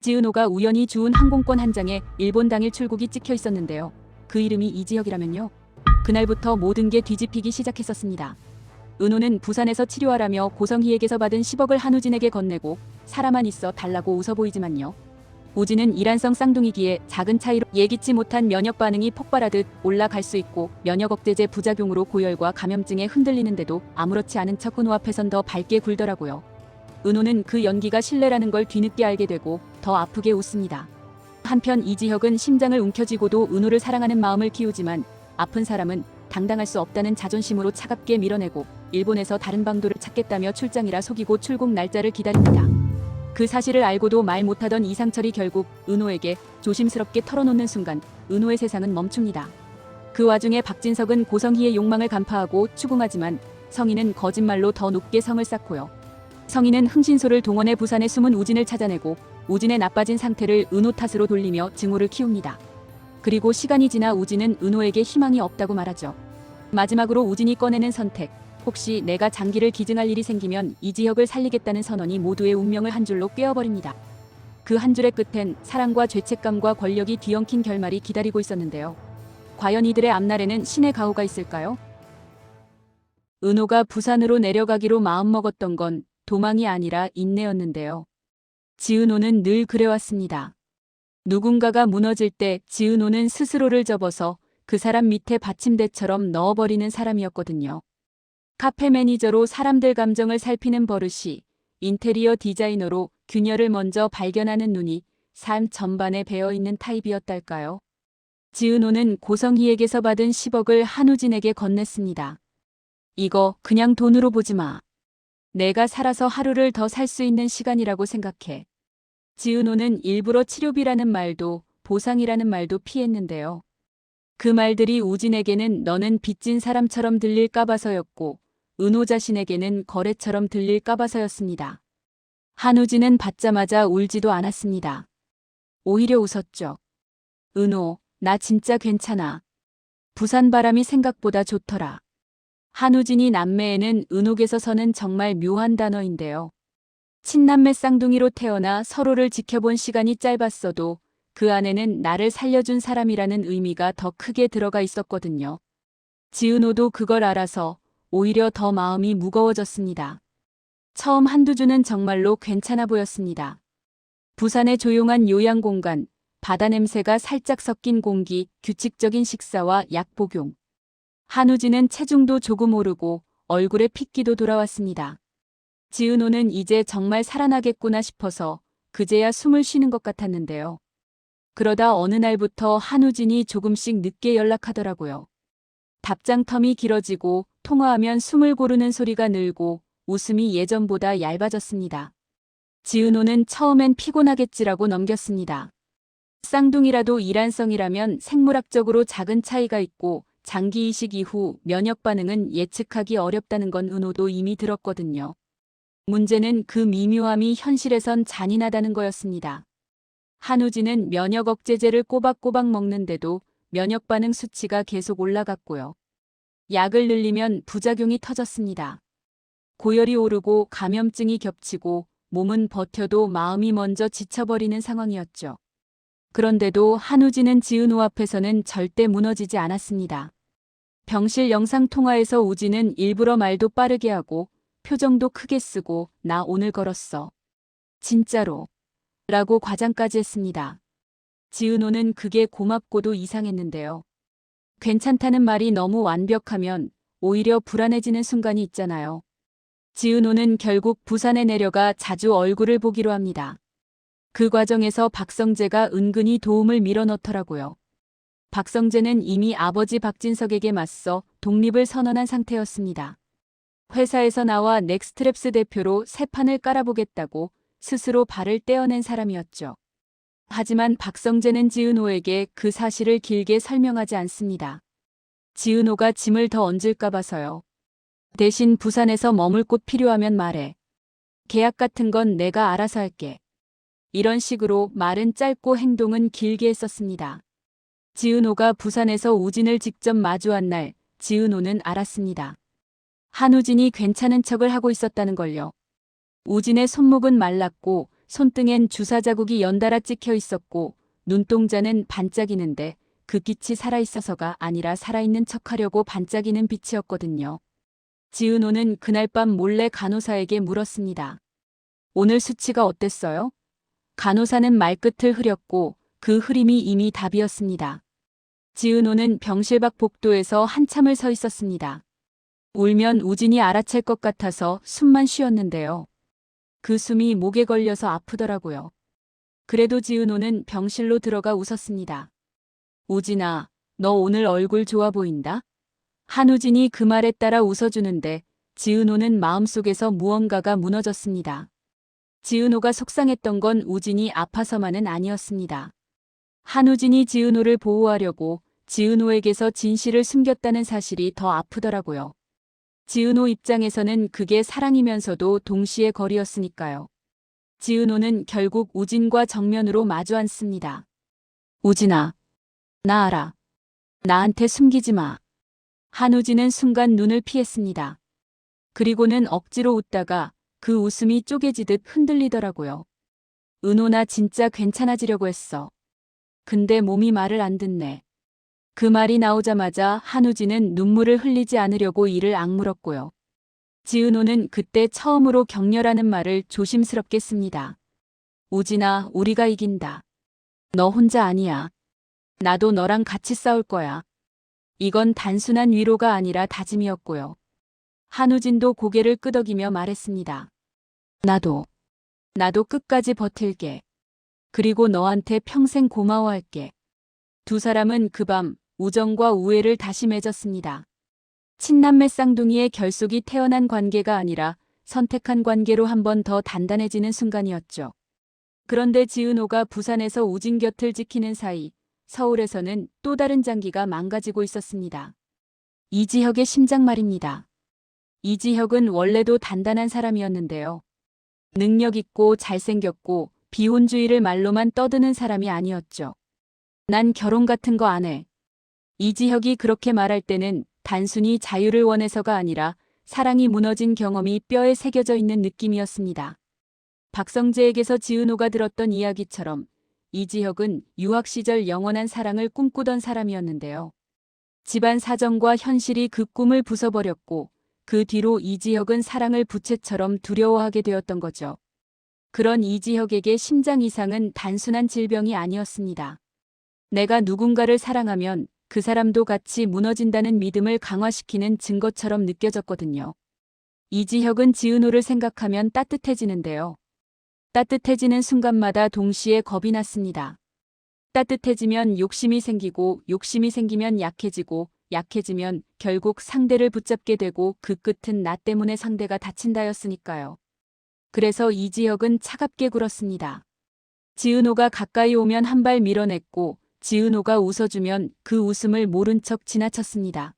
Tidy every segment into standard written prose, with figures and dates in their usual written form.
지은호가 우연히 주운 항공권 한 장에 일본 당일 출국이 찍혀 있었는데요. 그 이름이 이지혁이라면요. 그날부터 모든 게 뒤집히기 시작했었습니다. 은호는 부산에서 치료하라며 고성희에게서 받은 10억을 한우진에게 건네고 사람만 있어 달라고 웃어 보이지만요. 우진은 이란성 쌍둥이기에 작은 차이로 예기치 못한 면역 반응이 폭발하듯 올라갈 수 있고 면역 억제제 부작용으로 고열과 감염증에 흔들리는데도 아무렇지 않은 척 은호 앞에선 더 밝게 굴더라고요. 은호는 그 연기가 실례라는 걸 뒤늦게 알게 되고 더 아프게 웃습니다. 한편 이지혁은 심장을 움켜쥐고도 은호를 사랑하는 마음을 키우지만 아픈 사람은 당당할 수 없다는 자존심으로 차갑게 밀어내고 일본에서 다른 방도를 찾겠다며 출장이라 속이고 출국 날짜를 기다립니다. 그 사실을 알고도 말 못하던 이상철이 결국 은호에게 조심스럽게 털어놓는 순간 은호의 세상은 멈춥니다. 그 와중에 박진석은 고성희의 욕망을 간파하고 추궁하지만 성희는 거짓말로 더 높게 성을 쌓고요. 성희는 흥신소를 동원해 부산의 숨은 우진을 찾아내고 우진의 나빠진 상태를 은호 탓으로 돌리며 증오를 키웁니다. 그리고 시간이 지나 우진은 은호에게 희망이 없다고 말하죠. 마지막으로 우진이 꺼내는 선택. 혹시 내가 장기를 기증할 일이 생기면 이지혁을 살리겠다는 선언이 모두의 운명을 한 줄로 꿰어버립니다. 그 한 줄의 끝엔 사랑과 죄책감과 권력이 뒤엉킨 결말이 기다리고 있었는데요. 과연 이들의 앞날에는 신의 가호가 있을까요? 은호가 부산으로 내려가기로 마음먹었던 건 도망이 아니라 인내였는데요. 지은호는 늘 그래왔습니다. 누군가가 무너질 때 지은호는 스스로를 접어서 그 사람 밑에 받침대처럼 넣어버리는 사람이었거든요. 카페 매니저로 사람들 감정을 살피는 버릇이, 인테리어 디자이너로 균열을 먼저 발견하는 눈이 삶 전반에 배어있는 타입이었달까요? 지은호는 고성희에게서 받은 10억을 한우진에게 건넸습니다. 이거 그냥 돈으로 보지 마. 내가 살아서 하루를 더 살 수 있는 시간이라고 생각해. 지은호는 일부러 치료비라는 말도 보상이라는 말도 피했는데요. 그 말들이 우진에게는 너는 빚진 사람처럼 들릴까 봐서였고 은호 자신에게는 거래처럼 들릴까 봐서였습니다. 한우진은 받자마자 울지도 않았습니다. 오히려 웃었죠. 은호, 나 진짜 괜찮아. 부산 바람이 생각보다 좋더라. 한우진이 남매에는 은옥에서서는 정말 묘한 단어인데요. 친남매 쌍둥이로 태어나 서로를 지켜본 시간이 짧았어도 그 안에는 나를 살려준 사람이라는 의미가 더 크게 들어가 있었거든요. 지은호도 그걸 알아서 오히려 더 마음이 무거워졌습니다. 처음 한두 주는 정말로 괜찮아 보였습니다. 부산의 조용한 요양공간, 바다 냄새가 살짝 섞인 공기, 규칙적인 식사와 약 복용. 한우진은 체중도 조금 오르고 얼굴에 핏기도 돌아왔습니다. 지은호는 이제 정말 살아나겠구나 싶어서 그제야 숨을 쉬는 것 같았는데요. 그러다 어느 날부터 한우진이 조금씩 늦게 연락하더라고요. 답장 텀이 길어지고 통화하면 숨을 고르는 소리가 늘고 웃음이 예전보다 얇아졌습니다. 지은호는 처음엔 피곤하겠지라고 넘겼습니다. 쌍둥이라도 이란성이라면 생물학적으로 작은 차이가 있고 장기 이식 이후 면역 반응은 예측하기 어렵다는 건 은호도 이미 들었거든요. 문제는 그 미묘함이 현실에선 잔인하다는 거였습니다. 한우진은 면역 억제제를 꼬박꼬박 먹는데도 면역 반응 수치가 계속 올라갔고요. 약을 늘리면 부작용이 터졌습니다. 고열이 오르고 감염증이 겹치고 몸은 버텨도 마음이 먼저 지쳐버리는 상황이었죠. 그런데도 한우진은 지은호 앞에서는 절대 무너지지 않았습니다. 병실 영상통화에서 우진은 일부러 말도 빠르게 하고 표정도 크게 쓰고 나 오늘 걸었어. 진짜로. 라고 과장까지 했습니다. 지은호는 그게 고맙고도 이상했는데요. 괜찮다는 말이 너무 완벽하면 오히려 불안해지는 순간이 있잖아요. 지은호는 결국 부산에 내려가 자주 얼굴을 보기로 합니다. 그 과정에서 박성재가 은근히 도움을 밀어넣더라고요. 박성재는 이미 아버지 박진석에게 맞서 독립을 선언한 상태였습니다. 회사에서 나와 넥스트랩스 대표로 새 판을 깔아보겠다고 스스로 발을 떼어낸 사람이었죠. 하지만 박성재는 지은호에게 그 사실을 길게 설명하지 않습니다. 지은호가 짐을 더 얹을까 봐서요. 대신 부산에서 머물 곳 필요하면 말해. 계약 같은 건 내가 알아서 할게. 이런 식으로 말은 짧고 행동은 길게 했었습니다. 지은호가 부산에서 우진을 직접 마주한 날 지은호는 알았습니다. 한우진이 괜찮은 척을 하고 있었다는 걸요. 우진의 손목은 말랐고 손등엔 주사 자국이 연달아 찍혀 있었고 눈동자는 반짝이는데 그 빛이 살아있어서가 아니라 살아있는 척하려고 반짝이는 빛이었거든요. 지은호는 그날 밤 몰래 간호사에게 물었습니다. 오늘 수치가 어땠어요? 간호사는 말끝을 흐렸고 그 흐림이 이미 답이었습니다. 지은호는 병실 밖 복도에서 한참을 서 있었습니다. 울면 우진이 알아챌 것 같아서 숨만 쉬었는데요. 그 숨이 목에 걸려서 아프더라고요. 그래도 지은호는 병실로 들어가 웃었습니다. 우진아, 너 오늘 얼굴 좋아 보인다? 한우진이 그 말에 따라 웃어주는데 지은호는 마음속에서 무언가가 무너졌습니다. 지은호가 속상했던 건 우진이 아파서만은 아니었습니다. 한우진이 지은호를 보호하려고 지은호에게서 진실을 숨겼다는 사실이 더 아프더라고요. 지은호 입장에서는 그게 사랑이면서도 동시에 거리였으니까요. 지은호는 결국 우진과 정면으로 마주 앉습니다. 우진아, 나 알아. 나한테 숨기지 마. 한우진은 순간 눈을 피했습니다. 그리고는 억지로 웃다가 그 웃음이 쪼개지듯 흔들리더라고요. 은호 나 진짜 괜찮아지려고 했어. 근데 몸이 말을 안 듣네. 그 말이 나오자마자 한우진은 눈물을 흘리지 않으려고 이를 악물었고요. 지은호는 그때 처음으로 격려라는 말을 조심스럽게 씁니다. 우진아, 우리가 이긴다. 너 혼자 아니야. 나도 너랑 같이 싸울 거야. 이건 단순한 위로가 아니라 다짐이었고요. 한우진도 고개를 끄덕이며 말했습니다. 나도 끝까지 버틸게. 그리고 너한테 평생 고마워할게. 두 사람은 그 밤 우정과 우애를 다시 맺었습니다. 친남매 쌍둥이의 결속이 태어난 관계가 아니라 선택한 관계로 한 번 더 단단해지는 순간이었죠. 그런데 지은호가 부산에서 우진 곁을 지키는 사이 서울에서는 또 다른 장기가 망가지고 있었습니다. 이지혁의 심장 말입니다. 이지혁은 원래도 단단한 사람이었는데요. 능력 있고 잘생겼고 비혼주의를 말로만 떠드는 사람이 아니었죠. 난 결혼 같은 거 안 해. 이지혁이 그렇게 말할 때는 단순히 자유를 원해서가 아니라 사랑이 무너진 경험이 뼈에 새겨져 있는 느낌이었습니다. 박성재에게서 지은호가 들었던 이야기처럼 이지혁은 유학 시절 영원한 사랑을 꿈꾸던 사람이었는데요. 집안 사정과 현실이 그 꿈을 부숴버렸고 그 뒤로 이지혁은 사랑을 부채처럼 두려워하게 되었던 거죠. 그런 이지혁에게 심장 이상은 단순한 질병이 아니었습니다. 내가 누군가를 사랑하면 그 사람도 같이 무너진다는 믿음을 강화시키는 증거처럼 느껴졌거든요. 이지혁은 지은호를 생각하면 따뜻해지는데요. 따뜻해지는 순간마다 동시에 겁이 났습니다. 따뜻해지면 욕심이 생기고 욕심이 생기면 약해지고 약해지면 결국 상대를 붙잡게 되고 그 끝은 나 때문에 상대가 다친다였으니까요. 그래서 이지혁은 차갑게 굴었습니다. 지은호가 가까이 오면 한 발 밀어냈고 지은호가 웃어주면 그 웃음을 모른 척 지나쳤습니다.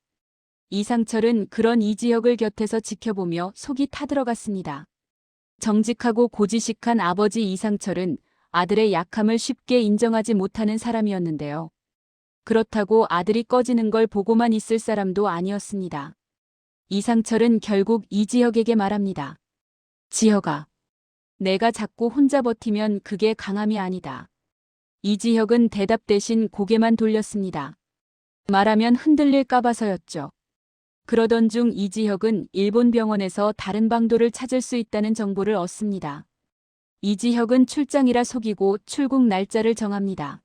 이상철은 그런 이지혁을 곁에서 지켜보며 속이 타들어갔습니다. 정직하고 고지식한 아버지 이상철은 아들의 약함을 쉽게 인정하지 못하는 사람이었는데요. 그렇다고 아들이 꺼지는 걸 보고만 있을 사람도 아니었습니다. 이상철은 결국 이지혁에게 말합니다. 지혁아, 내가 자꾸 혼자 버티면 그게 강함이 아니다. 이지혁은 대답 대신 고개만 돌렸습니다. 말하면 흔들릴까 봐서였죠. 그러던 중 이지혁은 일본 병원에서 다른 방도를 찾을 수 있다는 정보를 얻습니다. 이지혁은 출장이라 속이고 출국 날짜를 정합니다.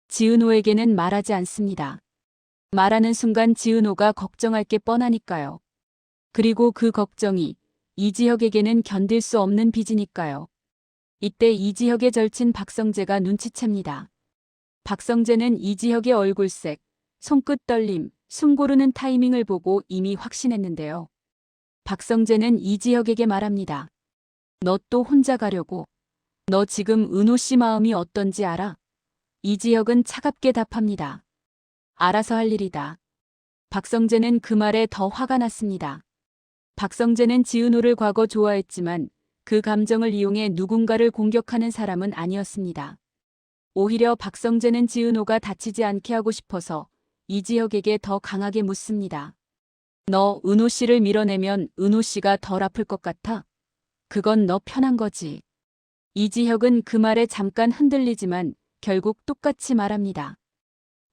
지은호에게는 말하지 않습니다. 말하는 순간 지은호가 걱정할 게 뻔하니까요. 그리고 그 걱정이 이지혁에게는 견딜 수 없는 빚이니까요. 이때 이지혁의 절친 박성재가 눈치챕니다. 박성재는 이지혁의 얼굴색, 손끝 떨림, 숨 고르는 타이밍을 보고 이미 확신했는데요. 박성재는 이지혁에게 말합니다. 너 또 혼자 가려고? 너 지금 은호 씨 마음이 어떤지 알아? 이지혁은 차갑게 답합니다. 알아서 할 일이다. 박성재는 그 말에 더 화가 났습니다. 박성재는 지은호를 과거 좋아했지만 그 감정을 이용해 누군가를 공격하는 사람은 아니었습니다. 오히려 박성재는 지은호가 다치지 않게 하고 싶어서 이지혁에게 더 강하게 묻습니다. 너 은호 씨를 밀어내면 은호 씨가 덜 아플 것 같아? 그건 너 편한 거지. 이지혁은 그 말에 잠깐 흔들리지만 결국 똑같이 말합니다.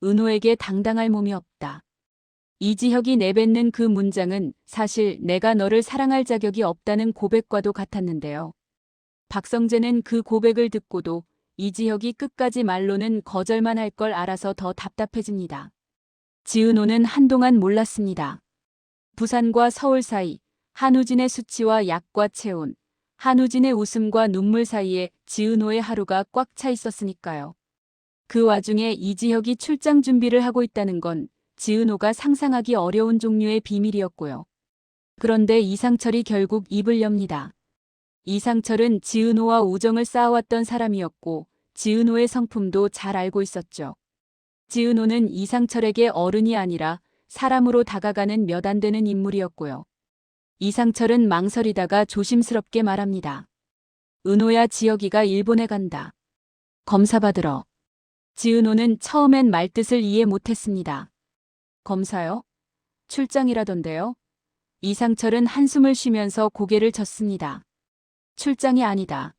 은호에게 당당할 몸이 없다. 이지혁이 내뱉는 그 문장은 사실 내가 너를 사랑할 자격이 없다는 고백과도 같았는데요. 박성재는 그 고백을 듣고도 이지혁이 끝까지 말로는 거절만 할 걸 알아서 더 답답해집니다. 지은호는 한동안 몰랐습니다. 부산과 서울 사이, 한우진의 수치와 약과 체온, 한우진의 웃음과 눈물 사이에 지은호의 하루가 꽉 차 있었으니까요. 그 와중에 이지혁이 출장 준비를 하고 있다는 건 지은호가 상상하기 어려운 종류의 비밀이었고요. 그런데 이상철이 결국 입을 엽니다. 이상철은 지은호와 우정을 쌓아왔던 사람이었고 지은호의 성품도 잘 알고 있었죠. 지은호는 이상철에게 어른이 아니라 사람으로 다가가는 몇 안 되는 인물이었고요. 이상철은 망설이다가 조심스럽게 말합니다. 은호야, 지혁이가 일본에 간다. 검사 받으러. 지은호는 처음엔 말뜻을 이해 못했습니다. 검사요? 출장이라던데요? 이상철은 한숨을 쉬면서 고개를 젓습니다. 출장이 아니다.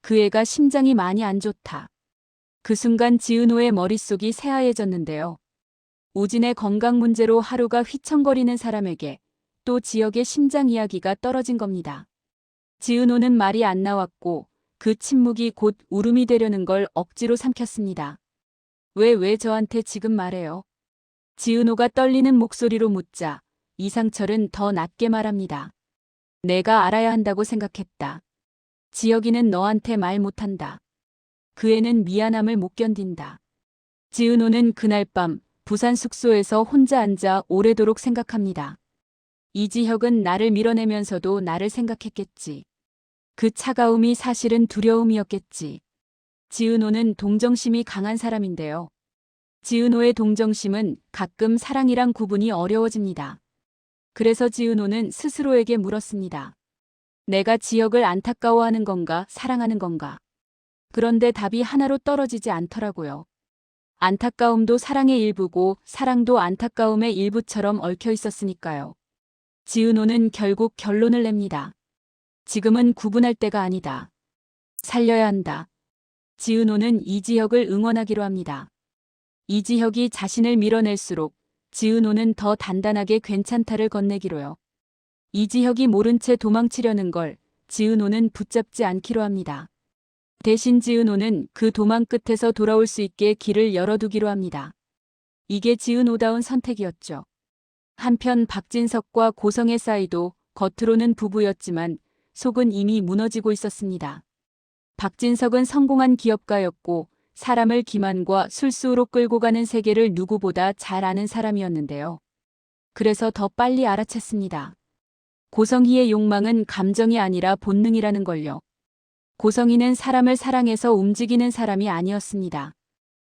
그 애가 심장이 많이 안 좋다. 그 순간 지은호의 머릿속이 새하얘졌는데요. 우진의 건강 문제로 하루가 휘청거리는 사람에게 또 지역의 심장 이야기가 떨어진 겁니다. 지은호는 말이 안 나왔고 그 침묵이 곧 울음이 되려는 걸 억지로 삼켰습니다. 왜 저한테 지금 말해요? 지은호가 떨리는 목소리로 묻자 이상철은 더 낮게 말합니다. 내가 알아야 한다고 생각했다. 지혁이는 너한테 말 못한다. 그 애는 미안함을 못 견딘다. 지은호는 그날 밤 부산 숙소에서 혼자 앉아 오래도록 생각합니다. 이지혁은 나를 밀어내면서도 나를 생각했겠지. 그 차가움이 사실은 두려움이었겠지. 지은호는 동정심이 강한 사람인데요. 지은호의 동정심은 가끔 사랑이랑 구분이 어려워집니다. 그래서 지은호는 스스로에게 물었습니다. 내가 지혁을 안타까워하는 건가, 사랑하는 건가? 그런데 답이 하나로 떨어지지 않더라고요. 안타까움도 사랑의 일부고 사랑도 안타까움의 일부처럼 얽혀 있었으니까요. 지은호는 결국 결론을 냅니다. 지금은 구분할 때가 아니다. 살려야 한다. 지은호는 이지혁을 응원하기로 합니다. 이지혁이 자신을 밀어낼수록 지은호는 더 단단하게 괜찮다를 건네기로요. 이지혁이 모른 채 도망치려는 걸 지은호는 붙잡지 않기로 합니다. 대신 지은호는 그 도망 끝에서 돌아올 수 있게 길을 열어두기로 합니다. 이게 지은호다운 선택이었죠. 한편 박진석과 고성의 사이도 겉으로는 부부였지만 속은 이미 무너지고 있었습니다. 박진석은 성공한 기업가였고 사람을 기만과 술수로 끌고 가는 세계를 누구보다 잘 아는 사람이었는데요. 그래서 더 빨리 알아챘습니다. 고성희의 욕망은 감정이 아니라 본능이라는 걸요. 고성희는 사람을 사랑해서 움직이는 사람이 아니었습니다.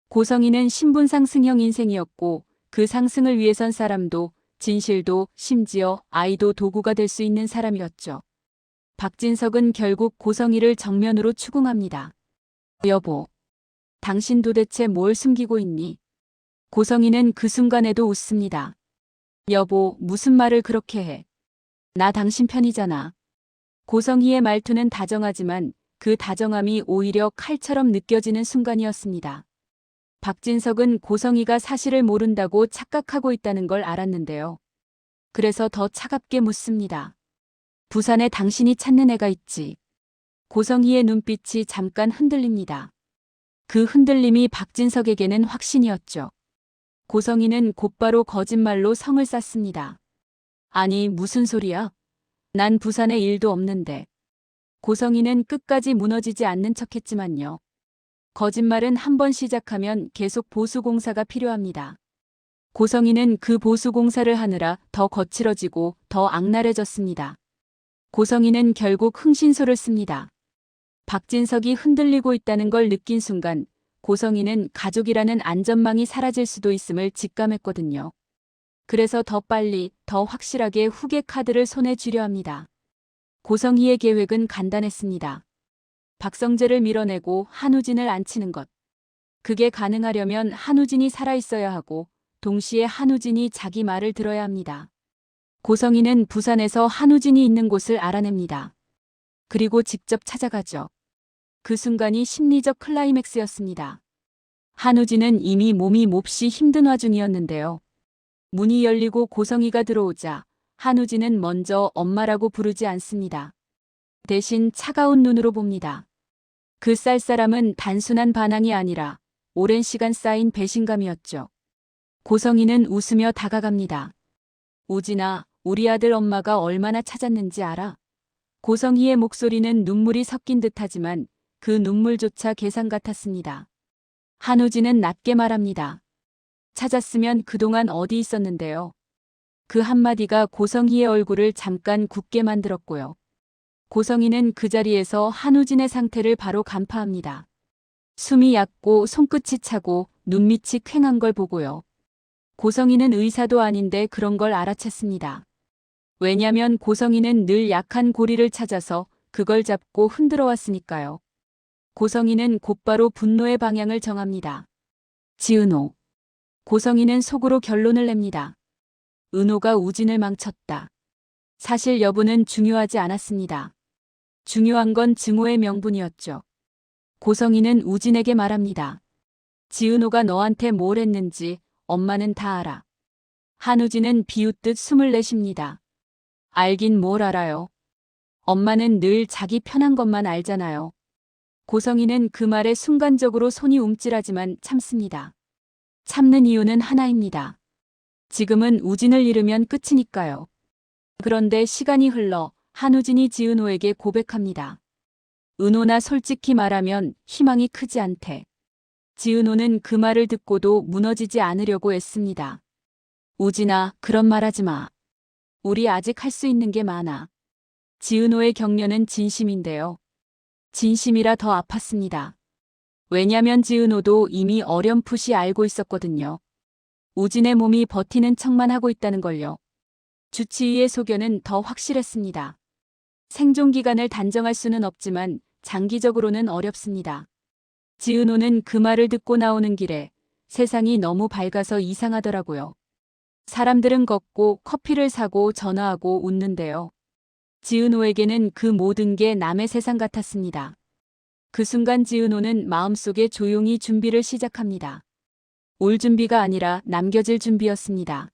고성희는 신분 상승형 인생이었고 그 상승을 위해선 사람도 진실도 심지어 아이도 도구가 될 수 있는 사람이었죠. 박진석은 결국 고성희를 정면으로 추궁합니다. 여보, 당신 도대체 뭘 숨기고 있니? 고성희는 그 순간에도 웃습니다. 여보, 무슨 말을 그렇게 해? 나 당신 편이잖아. 고성희의 말투는 다정하지만 그 다정함이 오히려 칼처럼 느껴지는 순간이었습니다. 박진석은 고성희가 사실을 모른다고 착각하고 있다는 걸 알았는데요. 그래서 더 차갑게 묻습니다. 부산에 당신이 찾는 애가 있지. 고성희의 눈빛이 잠깐 흔들립니다. 그 흔들림이 박진석에게는 확신이었죠. 고성희는 곧바로 거짓말로 성을 쌌습니다. 아니, 무슨 소리야? 난 부산에 일도 없는데. 고성희는 끝까지 무너지지 않는 척했지만요. 거짓말은 한 번 시작하면 계속 보수공사가 필요합니다. 고성희는 그 보수공사를 하느라 더 거칠어지고 더 악랄해졌습니다. 고성희는 결국 흥신소를 씁니다. 박진석이 흔들리고 있다는 걸 느낀 순간 고성희는 가족이라는 안전망이 사라질 수도 있음을 직감했거든요. 그래서 더 빨리, 더 확실하게 후계 카드를 손에 쥐려 합니다. 고성희의 계획은 간단했습니다. 박성재를 밀어내고 한우진을 앉히는 것. 그게 가능하려면 한우진이 살아있어야 하고 동시에 한우진이 자기 말을 들어야 합니다. 고성희는 부산에서 한우진이 있는 곳을 알아냅니다. 그리고 직접 찾아가죠. 그 순간이 심리적 클라이맥스였습니다. 한우진은 이미 몸이 몹시 힘든 와중이었는데요. 문이 열리고 고성이가 들어오자 한우진은 먼저 엄마라고 부르지 않습니다. 대신 차가운 눈으로 봅니다. 그 쌀쌀함은 단순한 반항이 아니라 오랜 시간 쌓인 배신감이었죠. 고성이는 웃으며 다가갑니다. 우진아, 우리 아들 엄마가 얼마나 찾았는지 알아? 고성희의 목소리는 눈물이 섞인 듯하지만 그 눈물조차 계산 같았습니다. 한우진은 낮게 말합니다. 찾았으면 그동안 어디 있었는데요. 그 한마디가 고성희의 얼굴을 잠깐 굳게 만들었고요. 고성희는 그 자리에서 한우진의 상태를 바로 간파합니다. 숨이 얕고 손끝이 차고 눈밑이 퀭한 걸 보고요. 고성희는 의사도 아닌데 그런 걸 알아챘습니다. 왜냐면 고성희는 늘 약한 고리를 찾아서 그걸 잡고 흔들어 왔으니까요. 고성희는 곧바로 분노의 방향을 정합니다. 지은호. 고성희는 속으로 결론을 냅니다. 은호가 우진을 망쳤다. 사실 여부는 중요하지 않았습니다. 중요한 건 증오의 명분이었죠. 고성희는 우진에게 말합니다. 지은호가 너한테 뭘 했는지 엄마는 다 알아. 한우진은 비웃듯 숨을 내쉽니다. 알긴 뭘 알아요. 엄마는 늘 자기 편한 것만 알잖아요. 고성희는 그 말에 순간적으로 손이 움찔하지만 참습니다. 참는 이유는 하나입니다. 지금은 우진을 잃으면 끝이니까요. 그런데 시간이 흘러 한우진이 지은호에게 고백합니다. 은호나 솔직히 말하면 희망이 크지 않대. 지은호는 그 말을 듣고도 무너지지 않으려고 애씁니다. 우진아, 그런 말 하지 마. 우리 아직 할 수 있는 게 많아. 지은호의 격려는 진심인데요. 진심이라 더 아팠습니다. 왜냐면 지은호도 이미 어렴풋이 알고 있었거든요. 우진의 몸이 버티는 척만 하고 있다는 걸요. 주치의의 소견은 더 확실했습니다. 생존 기간을 단정할 수는 없지만 장기적으로는 어렵습니다. 지은호는 그 말을 듣고 나오는 길에 세상이 너무 밝아서 이상하더라고요. 사람들은 걷고 커피를 사고 전화하고 웃는데요. 지은호에게는 그 모든 게 남의 세상 같았습니다. 그 순간 지은호는 마음속에 조용히 준비를 시작합니다. 올 준비가 아니라 남겨질 준비였습니다.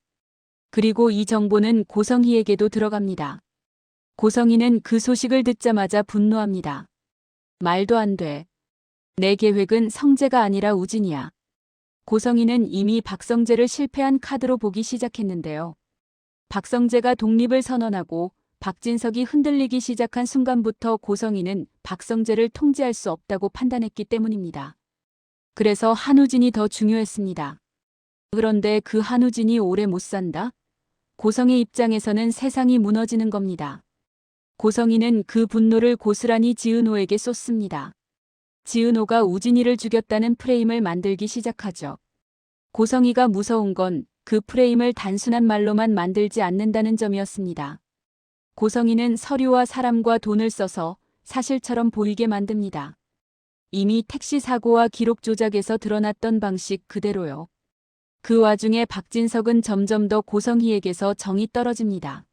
그리고 이 정보는 고성희에게도 들어갑니다. 고성희는 그 소식을 듣자마자 분노합니다. 말도 안 돼. 내 계획은 성재가 아니라 우진이야. 고성희는 이미 박성재를 실패한 카드로 보기 시작했는데요. 박성재가 독립을 선언하고 박진석이 흔들리기 시작한 순간부터 고성희는 박성재를 통제할 수 없다고 판단했기 때문입니다. 그래서 한우진이 더 중요했습니다. 그런데 그 한우진이 오래 못 산다? 고성희 입장에서는 세상이 무너지는 겁니다. 고성희는 그 분노를 고스란히 지은호에게 쏟습니다. 지은호가 우진이를 죽였다는 프레임을 만들기 시작하죠. 고성희가 무서운 건 그 프레임을 단순한 말로만 만들지 않는다는 점이었습니다. 고성희는 서류와 사람과 돈을 써서 사실처럼 보이게 만듭니다. 이미 택시 사고와 기록 조작에서 드러났던 방식 그대로요. 그 와중에 박진석은 점점 더 고성희에게서 정이 떨어집니다.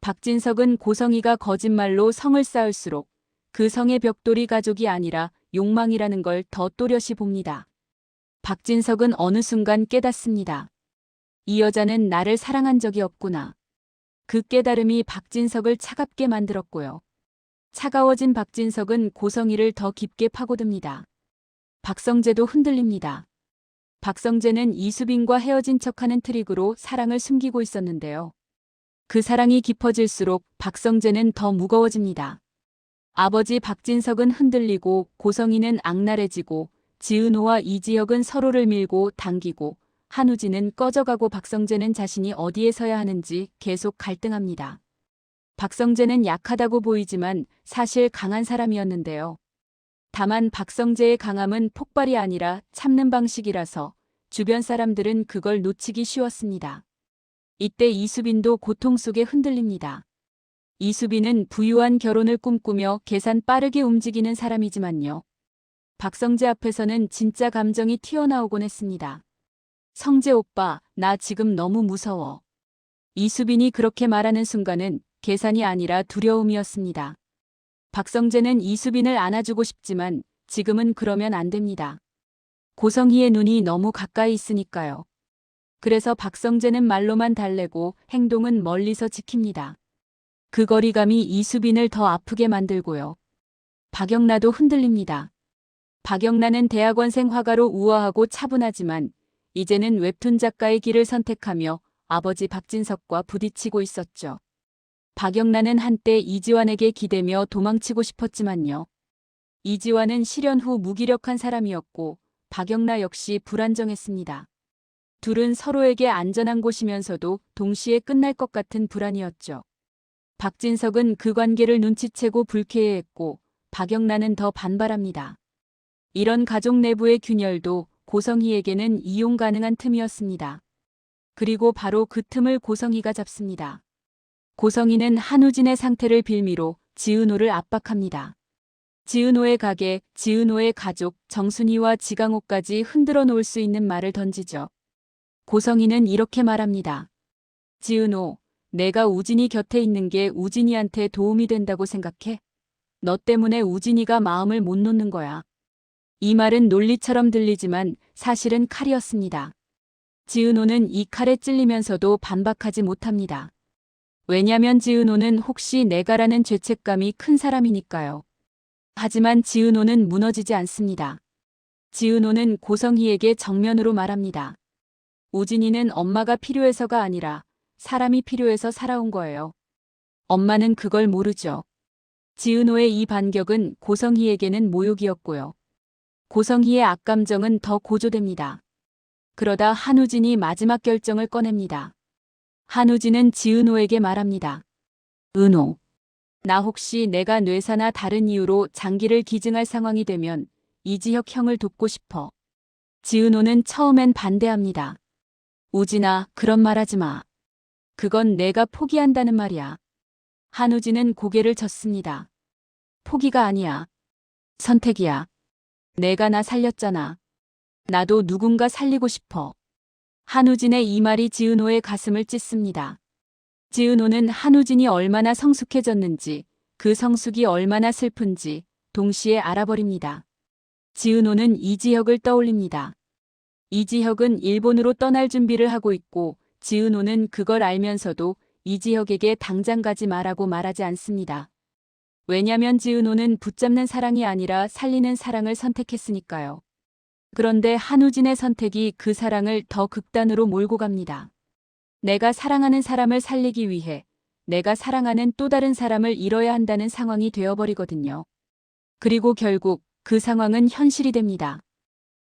박진석은 고성희가 거짓말로 성을 쌓을수록 그 성의 벽돌이 가족이 아니라 욕망이라는 걸 더 또렷이 봅니다. 박진석은 어느 순간 깨닫습니다. 이 여자는 나를 사랑한 적이 없구나. 그 깨달음이 박진석을 차갑게 만들었고요. 차가워진 박진석은 고성희를 더 깊게 파고듭니다. 박성재도 흔들립니다. 박성재는 이수빈과 헤어진 척하는 트릭으로 사랑을 숨기고 있었는데요. 그 사랑이 깊어질수록 박성재는 더 무거워집니다. 아버지 박진석은 흔들리고 고성희는 악랄해지고 지은호와 이지혁은 서로를 밀고 당기고 한우진은 꺼져가고 박성재는 자신이 어디에 서야 하는지 계속 갈등합니다. 박성재는 약하다고 보이지만 사실 강한 사람이었는데요. 다만 박성재의 강함은 폭발이 아니라 참는 방식이라서 주변 사람들은 그걸 놓치기 쉬웠습니다. 이때 이수빈도 고통 속에 흔들립니다. 이수빈은 부유한 결혼을 꿈꾸며 계산 빠르게 움직이는 사람이지만요. 박성재 앞에서는 진짜 감정이 튀어나오곤 했습니다. 성재 오빠, 나 지금 너무 무서워. 이수빈이 그렇게 말하는 순간은 계산이 아니라 두려움이었습니다. 박성재는 이수빈을 안아주고 싶지만 지금은 그러면 안 됩니다. 고성희의 눈이 너무 가까이 있으니까요. 그래서 박성재는 말로만 달래고 행동은 멀리서 지킵니다. 그 거리감이 이수빈을 더 아프게 만들고요. 박영란도 흔들립니다. 박영란은 대학원생 화가로 우아하고 차분하지만 이제는 웹툰 작가의 길을 선택하며 아버지 박진석과 부딪히고 있었죠. 박영란은 한때 이지환에게 기대며 도망치고 싶었지만요. 이지환은 실연 후 무기력한 사람이었고 박영란 역시 불안정했습니다. 둘은 서로에게 안전한 곳이면서도 동시에 끝날 것 같은 불안이었죠. 박진석은 그 관계를 눈치채고 불쾌해했고 박영란은 더 반발합니다. 이런 가족 내부의 균열도 고성희에게는 이용 가능한 틈이었습니다. 그리고 바로 그 틈을 고성희가 잡습니다. 고성희는 한우진의 상태를 빌미로 지은호를 압박합니다. 지은호의 가게, 지은호의 가족, 정순이와 지강호까지 흔들어 놓을 수 있는 말을 던지죠. 고성희는 이렇게 말합니다. 지은호, 내가 우진이 곁에 있는 게 우진이한테 도움이 된다고 생각해? 너 때문에 우진이가 마음을 못 놓는 거야. 이 말은 논리처럼 들리지만 사실은 칼이었습니다. 지은호는 이 칼에 찔리면서도 반박하지 못합니다. 왜냐면 지은호는 혹시 내가라는 죄책감이 큰 사람이니까요. 하지만 지은호는 무너지지 않습니다. 지은호는 고성희에게 정면으로 말합니다. 우진이는 엄마가 필요해서가 아니라 사람이 필요해서 살아온 거예요. 엄마는 그걸 모르죠. 지은호의 이 반격은 고성희에게는 모욕이었고요. 고성희의 악감정은 더 고조됩니다. 그러다 한우진이 마지막 결정을 꺼냅니다. 한우진은 지은호에게 말합니다. 은호, 나 혹시 내가 뇌사나 다른 이유로 장기를 기증할 상황이 되면 이지혁 형을 돕고 싶어. 지은호는 처음엔 반대합니다. 우진아, 그런 말 하지 마. 그건 내가 포기한다는 말이야. 한우진은 고개를 젓습니다. 포기가 아니야. 선택이야. 내가 나 살렸잖아. 나도 누군가 살리고 싶어. 한우진의 이 말이 지은호의 가슴을 찢습니다. 지은호는 한우진이 얼마나 성숙해졌는지, 그 성숙이 얼마나 슬픈지 동시에 알아버립니다. 지은호는 이지혁을 떠올립니다. 이지혁은 일본으로 떠날 준비를 하고 있고 지은호는 그걸 알면서도 이지혁에게 당장 가지 마라고 말하지 않습니다. 왜냐면 지은호는 붙잡는 사랑이 아니라 살리는 사랑을 선택했으니까요. 그런데 한우진의 선택이 그 사랑을 더 극단으로 몰고 갑니다. 내가 사랑하는 사람을 살리기 위해 내가 사랑하는 또 다른 사람을 잃어야 한다는 상황이 되어버리거든요. 그리고 결국 그 상황은 현실이 됩니다.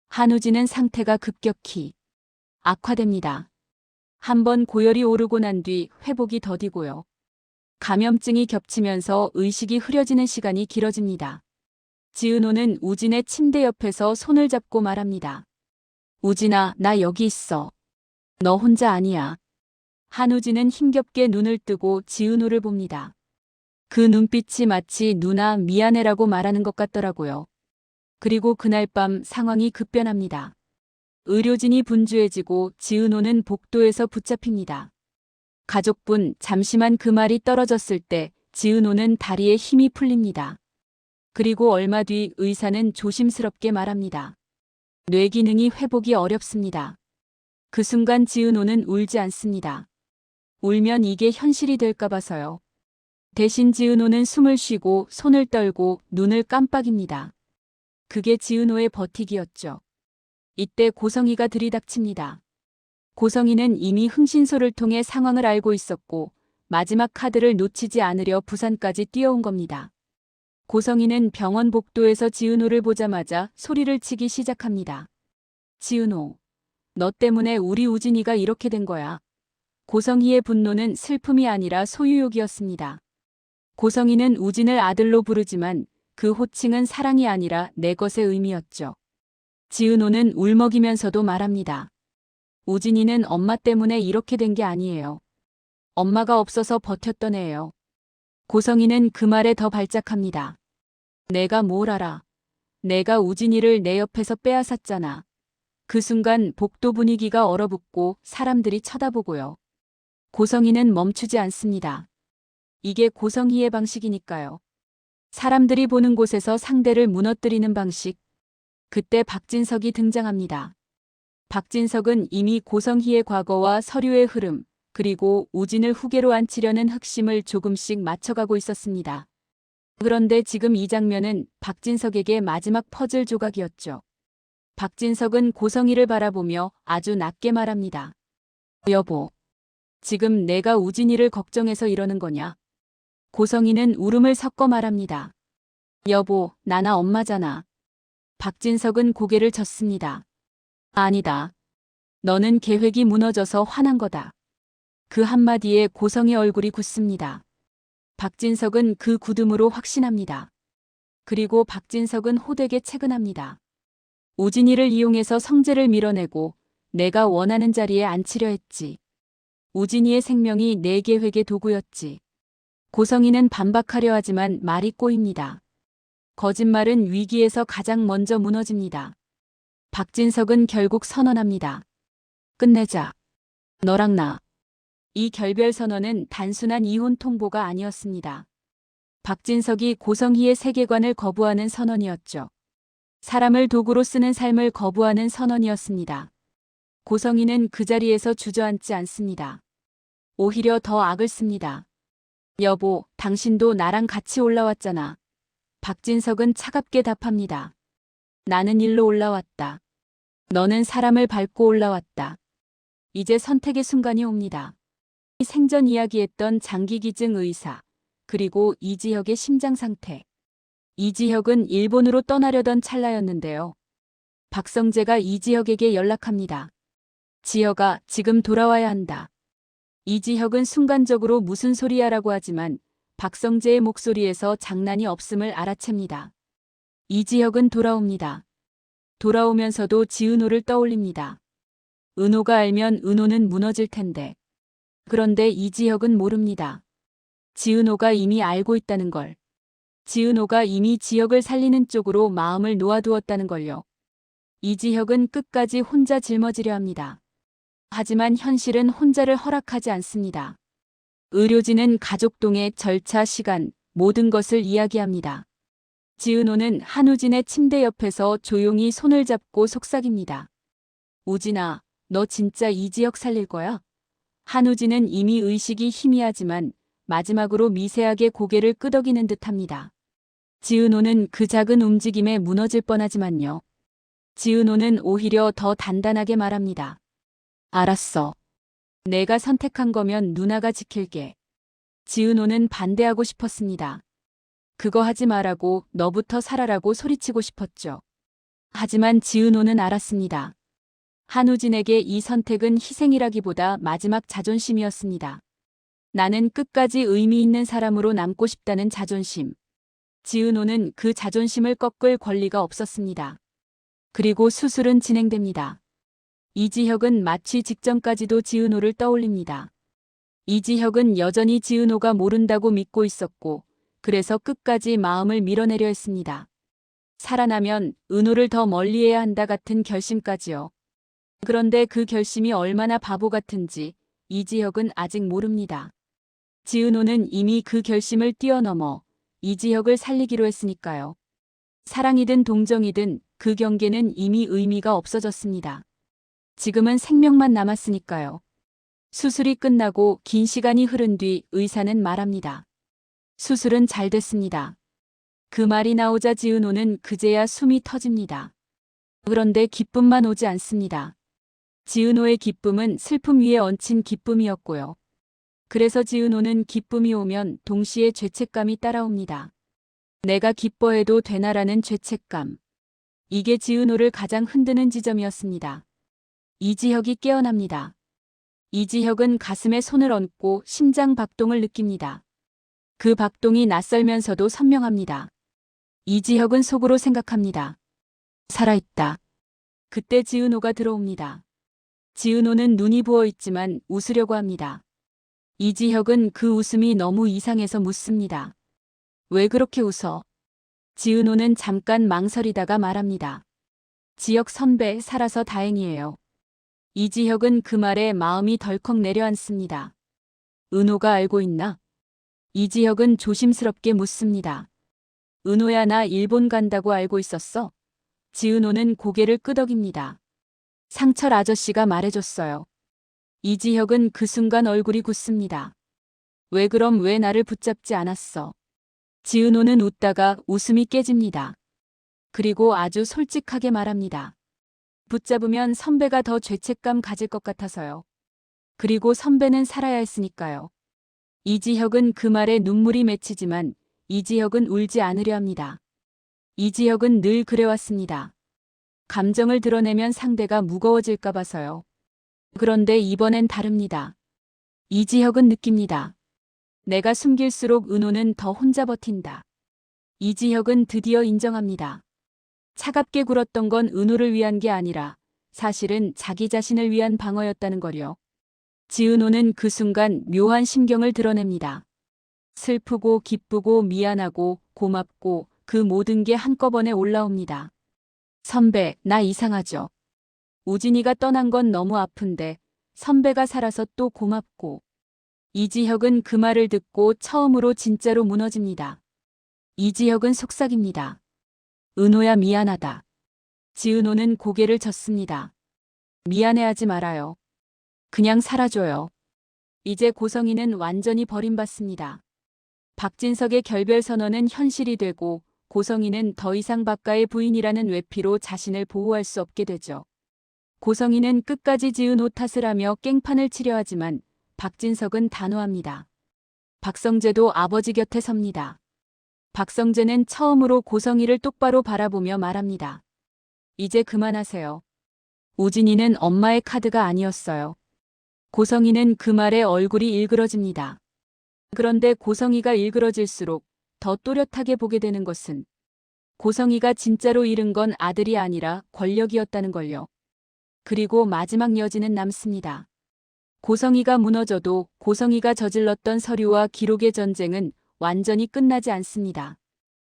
한우진은 상태가 급격히 악화됩니다. 한번 고열이 오르고 난 뒤 회복이 더디고요. 감염증이 겹치면서 의식이 흐려지는 시간이 길어집니다. 지은호는 우진의 침대 옆에서 손을 잡고 말합니다. 우진아, 나 여기 있어. 너 혼자 아니야. 한우진은 힘겹게 눈을 뜨고 지은호를 봅니다. 그 눈빛이 마치 누나 미안해라고 말하는 것 같더라고요. 그리고 그날 밤 상황이 급변합니다. 의료진이 분주해지고 지은호는 복도에서 붙잡힙니다. 가족분, 잠시만 그 말이 떨어졌을 때 지은호는 다리에 힘이 풀립니다. 그리고 얼마 뒤 의사는 조심스럽게 말합니다. 뇌 기능이 회복이 어렵습니다. 그 순간 지은호는 울지 않습니다. 울면 이게 현실이 될까 봐서요. 대신 지은호는 숨을 쉬고 손을 떨고 눈을 깜빡입니다. 그게 지은호의 버티기였죠. 이때 고성희가 들이닥칩니다. 고성희는 이미 흥신소를 통해 상황을 알고 있었고 마지막 카드를 놓치지 않으려 부산까지 뛰어온 겁니다. 고성희는 병원 복도에서 지은호를 보자마자 소리를 치기 시작합니다. 지은호, 너 때문에 우리 우진이가 이렇게 된 거야. 고성희의 분노는 슬픔이 아니라 소유욕이었습니다. 고성희는 우진을 아들로 부르지만 그 호칭은 사랑이 아니라 내 것의 의미였죠. 지은호는 울먹이면서도 말합니다. 우진이는 엄마 때문에 이렇게 된 게 아니에요. 엄마가 없어서 버텼던 애예요. 고성희는 그 말에 더 발작합니다. 내가 뭘 알아. 내가 우진이를 내 옆에서 빼앗았잖아. 그 순간 복도 분위기가 얼어붙고 사람들이 쳐다보고요. 고성희는 멈추지 않습니다. 이게 고성희의 방식이니까요. 사람들이 보는 곳에서 상대를 무너뜨리는 방식. 그때 박진석이 등장합니다. 박진석은 이미 고성희의 과거와 서류의 흐름, 그리고 우진을 후계로 앉히려는核심을 조금씩 맞춰가고 있었습니다. 그런데 지금 이 장면은 박진석에게 마지막 퍼즐 조각이었죠. 박진석은 고성희를 바라보며 아주 낮게 말합니다. 여보, 지금 내가 우진이를 걱정해서 이러는 거냐? 고성희는 울음을 섞어 말합니다. 여보, 나나 엄마잖아. 박진석은 고개를 젓습니다. 아니다. 너는 계획이 무너져서 화난 거다. 그 한마디에 고성의 얼굴이 굳습니다. 박진석은 그 굳음으로 확신합니다. 그리고 박진석은 호되게 채근합니다. 우진이를 이용해서 성재를 밀어내고 내가 원하는 자리에 앉히려 했지. 우진이의 생명이 내 계획의 도구였지. 고성희는 반박하려 하지만 말이 꼬입니다. 거짓말은 위기에서 가장 먼저 무너집니다. 박진석은 결국 선언합니다. 끝내자. 너랑 나. 이 결별 선언은 단순한 이혼 통보가 아니었습니다. 박진석이 고성희의 세계관을 거부하는 선언이었죠. 사람을 도구로 쓰는 삶을 거부하는 선언이었습니다. 고성희는 그 자리에서 주저앉지 않습니다. 오히려 더 악을 씁니다. 여보, 당신도 나랑 같이 올라왔잖아. 박진석은 차갑게 답합니다. 나는 일로 올라왔다. 너는 사람을 밟고 올라왔다. 이제 선택의 순간이 옵니다. 생전 이야기했던 장기기증 의사, 그리고 이지혁의 심장 상태. 이지혁은 일본으로 떠나려던 찰나였는데요. 박성재가 이지혁에게 연락합니다. 지혁아, 지금 돌아와야 한다. 이지혁은 순간적으로 무슨 소리야라고 하지만 박성재의 목소리에서 장난이 없음을 알아챕니다. 이지혁은 돌아옵니다. 돌아오면서도 지은호를 떠올립니다. 은호가 알면 은호는 무너질 텐데. 그런데 이지혁은 모릅니다. 지은호가 이미 알고 있다는 걸. 지은호가 이미 지혁을 살리는 쪽으로 마음을 놓아두었다는 걸요. 이지혁은 끝까지 혼자 짊어지려 합니다. 하지만 현실은 혼자를 허락하지 않습니다. 의료진은 가족동의 절차, 시간, 모든 것을 이야기합니다. 지은호는 한우진의 침대 옆에서 조용히 손을 잡고 속삭입니다. 우진아, 너 진짜 이지혁 살릴 거야? 한우진은 이미 의식이 희미하지만 마지막으로 미세하게 고개를 끄덕이는 듯합니다. 지은호는 그 작은 움직임에 무너질 뻔하지만요. 지은호는 오히려 더 단단하게 말합니다. 알았어. 내가 선택한 거면 누나가 지킬게. 지은호는 반대하고 싶었습니다. 그거 하지 말라고, 너부터 살아라고 소리치고 싶었죠. 하지만 지은호는 알았습니다. 한우진에게 이 선택은 희생이라기보다 마지막 자존심이었습니다. 나는 끝까지 의미 있는 사람으로 남고 싶다는 자존심. 지은호는 그 자존심을 꺾을 권리가 없었습니다. 그리고 수술은 진행됩니다. 이지혁은 마취 직전까지도 지은호를 떠올립니다. 이지혁은 여전히 지은호가 모른다고 믿고 있었고, 그래서 끝까지 마음을 밀어내려 했습니다. 살아나면 은호를 더 멀리해야 한다 같은 결심까지요. 그런데 그 결심이 얼마나 바보 같은지 이지혁은 아직 모릅니다. 지은호는 이미 그 결심을 뛰어넘어 이지혁을 살리기로 했으니까요. 사랑이든 동정이든 그 경계는 이미 의미가 없어졌습니다. 지금은 생명만 남았으니까요. 수술이 끝나고 긴 시간이 흐른 뒤 의사는 말합니다. 수술은 잘 됐습니다. 그 말이 나오자 지은호는 그제야 숨이 터집니다. 그런데 기쁨만 오지 않습니다. 지은호의 기쁨은 슬픔 위에 얹힌 기쁨이었고요. 그래서 지은호는 기쁨이 오면 동시에 죄책감이 따라옵니다. 내가 기뻐해도 되나라는 죄책감. 이게 지은호를 가장 흔드는 지점이었습니다. 이지혁이 깨어납니다. 이지혁은 가슴에 손을 얹고 심장 박동을 느낍니다. 그 박동이 낯설면서도 선명합니다. 이지혁은 속으로 생각합니다. 살아있다. 그때 지은호가 들어옵니다. 지은호는 눈이 부어있지만 웃으려고 합니다. 이지혁은 그 웃음이 너무 이상해서 묻습니다. 왜 그렇게 웃어? 지은호는 잠깐 망설이다가 말합니다. 지혁 선배, 살아서 다행이에요. 이지혁은 그 말에 마음이 덜컥 내려앉습니다. 은호가 알고 있나? 이지혁은 조심스럽게 묻습니다. 은호야, 나 일본 간다고 알고 있었어? 지은호는 고개를 끄덕입니다. 상철 아저씨가 말해줬어요. 이지혁은 그 순간 얼굴이 굳습니다. 왜 그럼 왜 나를 붙잡지 않았어? 지은호는 웃다가 웃음이 깨집니다. 그리고 아주 솔직하게 말합니다. 붙잡으면 선배가 더 죄책감 가질 것 같아서요. 그리고 선배는 살아야 했으니까요. 이지혁은 그 말에 눈물이 맺히지만 이지혁은 울지 않으려 합니다. 이지혁은 늘 그래왔습니다. 감정을 드러내면 상대가 무거워질까 봐서요. 그런데 이번엔 다릅니다. 이지혁은 느낍니다. 내가 숨길수록 은호는 더 혼자 버틴다. 이지혁은 드디어 인정합니다. 차갑게 굴었던 건 은호를 위한 게 아니라 사실은 자기 자신을 위한 방어였다는 거요. 지은호는 그 순간 묘한 심경을 드러냅니다. 슬프고 기쁘고 미안하고 고맙고 그 모든 게 한꺼번에 올라옵니다. 선배, 나 이상하죠? 우진이가 떠난 건 너무 아픈데 선배가 살아서 또 고맙고. 이지혁은 그 말을 듣고 처음으로 진짜로 무너집니다. 이지혁은 속삭입니다. 은호야, 미안하다. 지은호는 고개를 젓습니다. 미안해하지 말아요. 그냥 살아줘요. 이제 고성이는 완전히 버림받습니다. 박진석의 결별 선언은 현실이 되고 고성이는 더 이상 박가의 부인이라는 외피로 자신을 보호할 수 없게 되죠. 고성이는 끝까지 지은호 탓을 하며 깽판을 치려 하지만 박진석은 단호합니다. 박성재도 아버지 곁에 섭니다. 박성재는 처음으로 고성이를 똑바로 바라보며 말합니다. 이제 그만하세요. 우진이는 엄마의 카드가 아니었어요. 고성이는 그 말에 얼굴이 일그러집니다. 그런데 고성이가 일그러질수록 더 또렷하게 보게 되는 것은 고성이가 진짜로 잃은 건 아들이 아니라 권력이었다는 걸요. 그리고 마지막 여지는 남습니다. 고성이가 무너져도 고성이가 저질렀던 서류와 기록의 전쟁은 완전히 끝나지 않습니다.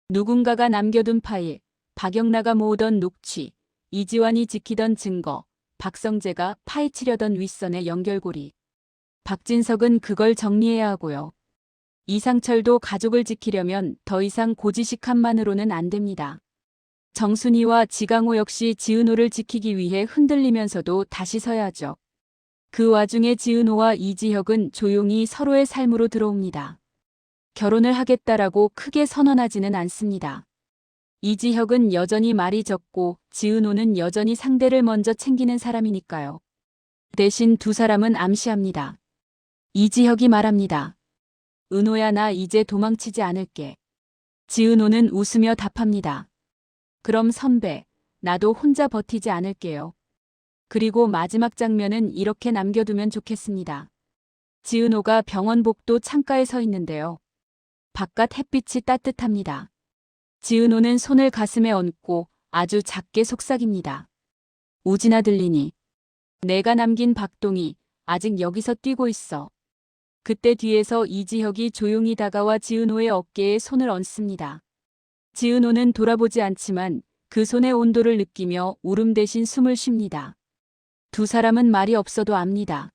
누군가가 남겨둔 파일, 박영라가 모으던 녹취, 이지환이 지키던 증거, 박성재가 파헤치려던 윗선의 연결고리. 박진석은 그걸 정리해야 하고요. 이상철도 가족을 지키려면 더 이상 고지식함만으로는 안 됩니다. 정순이와 지강호 역시 지은호를 지키기 위해 흔들리면서도 다시 서야죠. 그 와중에 지은호와 이지혁은 조용히 서로의 삶으로 들어옵니다. 결혼을 하겠다라고 크게 선언하지는 않습니다. 이지혁은 여전히 말이 적고 지은호는 여전히 상대를 먼저 챙기는 사람이니까요. 대신 두 사람은 암시합니다. 이지혁이 말합니다. 은호야, 나 이제 도망치지 않을게. 지은호는 웃으며 답합니다. 그럼 선배, 나도 혼자 버티지 않을게요. 그리고 마지막 장면은 이렇게 남겨두면 좋겠습니다. 지은호가 병원 복도 창가에 서 있는데요. 바깥 햇빛이 따뜻합니다. 지은호는 손을 가슴에 얹고 아주 작게 속삭입니다. 우진아, 들리니? 내가 남긴 박동이 아직 여기서 뛰고 있어. 그때 뒤에서 이지혁이 조용히 다가와 지은호의 어깨에 손을 얹습니다. 지은호는 돌아보지 않지만 그 손의 온도를 느끼며 울음 대신 숨을 쉽니다. 두 사람은 말이 없어도 압니다.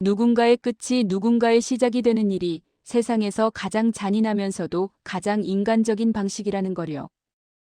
누군가의 끝이 누군가의 시작이 되는 일이 세상에서 가장 잔인하면서도 가장 인간적인 방식이라는 거요.